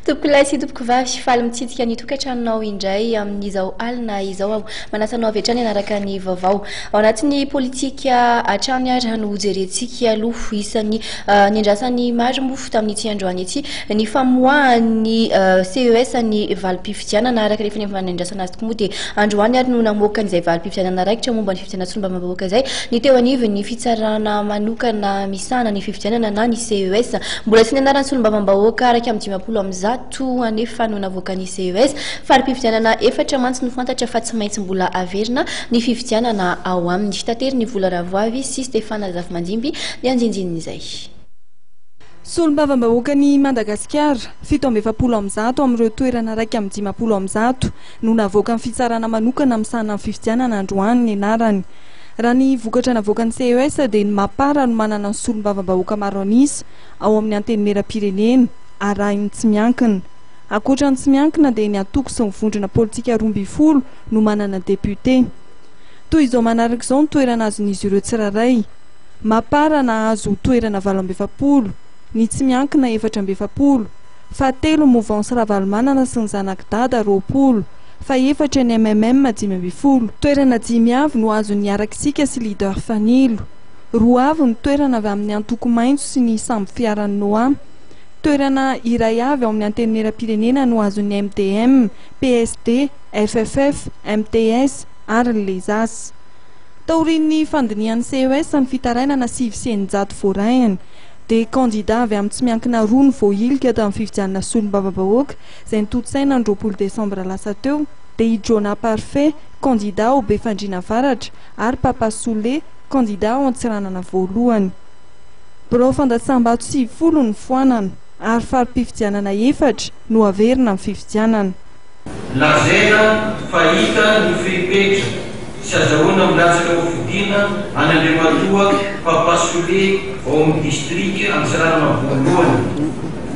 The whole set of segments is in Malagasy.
Tompoko lahy sy tompoko vavy faly mitsidika ny tokantranonao indray amin'izao alina izao manasanao avy hatrany anaraka ny vaovao ao anatin'ny politika hatrany ary no jerentsika aloha isan'ny niandrasany maro mofo tamin'ity androany ity ny famoahan'ny CES ny valim-pifidianana araka rehefa niandrasana azy tokoa moa dia androany ary no namoaka n'izay valim-pifidianana raikitra momba ny fifidianana sy mba mamoaka izay ny teo anivy ny fitsarana manokana misana ny fifidianana na ny CES mbola sy nianarany sy mba mambahoaka araka amin'ny 10 amin'ny zato anefa no navoaka ny CES farim-pifidianana efatra mantsy no fantatra fa tsy maintsy mbola averina ny fifidianana ao amin'ny fitatery ny Vola Ravoavy sy Stéphane Zafimandimby ny anjinjinin'izay. Solombavam-bahoaka ny Madagasikara 720 amin'ny zato amin'ireo toerana raiky amin'ny 10 amin'ny zato no navoaka ny fitsarana manokana misana amin'ny fifidianana androany ny anarany. Raha ny vokatra navoaka ny CES dia ny Mapara no manana ny solombavam-bahoaka maro anisa ao amin'ny antenimieram-pirenena arahiny tsy miankina. Ankoatra ny tsy miankina dia ny atoko sy ny vondrona politika 12 no manana député. Toy izao manaraka izao ny toerana azon'izy ireo tsiraray. Mapara nahazo toerana 720, ny tsy miankina 420, fahatelo mouvance Ravalomanana sy ny Zanakidada 20, fa efatra ny MMM 520. Toerana 10 avy no azon'ny Arakisika sy Leader Fanilo. 2 avy ny toerana avy amin'ny Antoko Maintso sy ny Sambo Fiaran'ny Noa. Toerana iray avy ao amin'ny antenimieram-pirenena no azon'ny MDM, PSD, FFF, MTS ary ny Lezas. Taorian'ny fandinian'ny CES ny fitarainana 700 voarainy dia kandida avy amin'ny tsy miankina roa ny voailika tamin'ny fifidianana solombavam-bahoaka izay nitotsaina ny 20 Desambra lasa teo dia Jona Parfait, kandida ao Befandriana Avaratra ary Papa Soule, kandida ao Antsiranana voalohany. Birao fandatsambato 70 ny foanana ary farim-pifidianana efatra no averina amin'ny fifidianana. Lazaina fahita ny fehipetra sy azahoana milatsaka ho fidiana any Andriamatoa Papa Soule ao amin'ny distrika Antsiranana voalohany.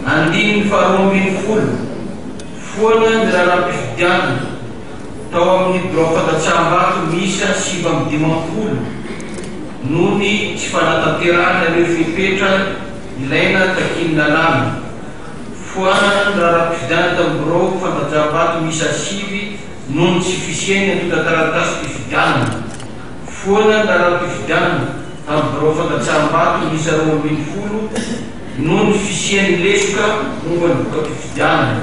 Andiny ny faharoa ambin'ny folo foana ny raharaham-pifidianana tao amin'ny birao fandatsambato misa 720 noho ny tsy fanatanterahana ireo fehipetra ilaina takin'ny lalàna. Foana ny raharaham-pifidianana tamin'ny birao fandatsambato misa 5 noho ny tsy fisiany antota-taratasy mpifidianana. Foana ny raharaham-pifidianana tamin'ny birao fandatsambato misa 20 noho ny fisiany lesoka momba ny boka-pifidianana.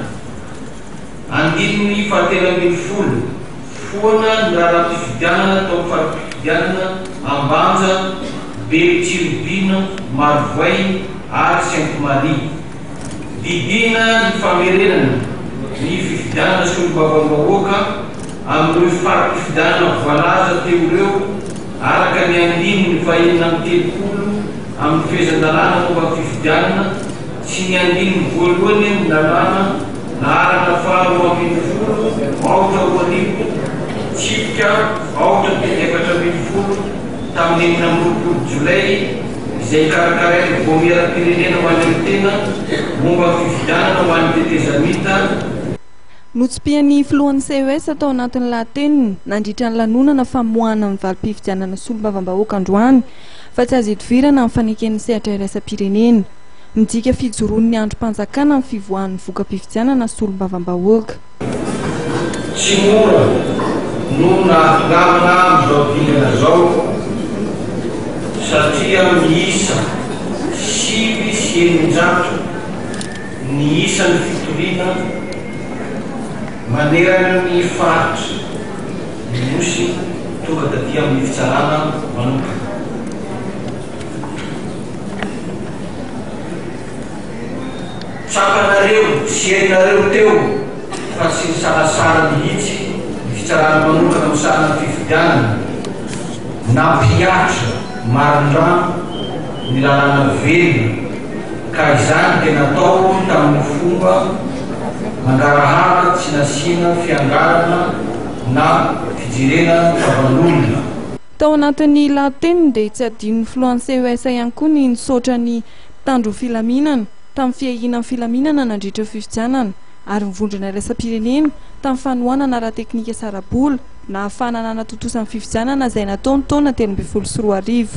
Andininy fahatelo ambin'ny folo foana ny raharaham-pifidianana tao amin'ny farim-pifidianana Ambanja, Betsirodina, Marivoay ary Sainte-Marie. Didina ny famerenana ny fifidianana solombavam-bahoaka amin'ireo farim-pifidianana voalaza teo ireo araka ny andininy fahaenina amin'ny 30 amin'ny fehezan-dalàna momba ny fifidianana sy ny andininy voalohany amin'ny lalàna naharana faharoa ambin'ny folo aotra roa arivo tsipika aotra teny 420 tamin'ny 19 Jolay izay karakarainy voamieram-pirenena ho an'ny tena momba fifidianana ho an'ny tetezamita. Notsipian'ny filohan'ny CES atao anatin'ny lahateniny nandritra ny lanonana famoahana ny valim-pifidianana solombavam-bahoaka androany fa tsy azo idivirana amin'ny faneken'ny sehatra iraisam-pirenena. Midika fijoroan'ny androm-panjakana ny fivoahan'ny voka-pifidianana solombavam-bahoaka. Tsy mora no nahatongamana amin'izao dingana zao satria miisa 700 ny isan'ny fitoriana manerana ny faritra nosy tonga taty amin'ny fitsarana manokana. Tsapanareo sy hainareo teo fa tsy ny sarasara mihitsy ny fitsarana manokana misarana fifidianana nampiatra marindrano ny lalàna velona ka izany tena atao tamin'ny fomba mangarahara tsy nasiana fiangarana na fijerena favanolona. Tao anatin'ny lahateniny dia tsy adinon'ny filohan'ny CES ihany koa ny nisaotra ny tandro filaminana tamin'ny fiahinan'ny filaminana nandritra fifidianana ary mivondrona iraisam-pirenena tamin'ny fanohanana ara-teknika sarabola na ahafahana nanatotosan'ny fifidianana izay nataony taona 2013.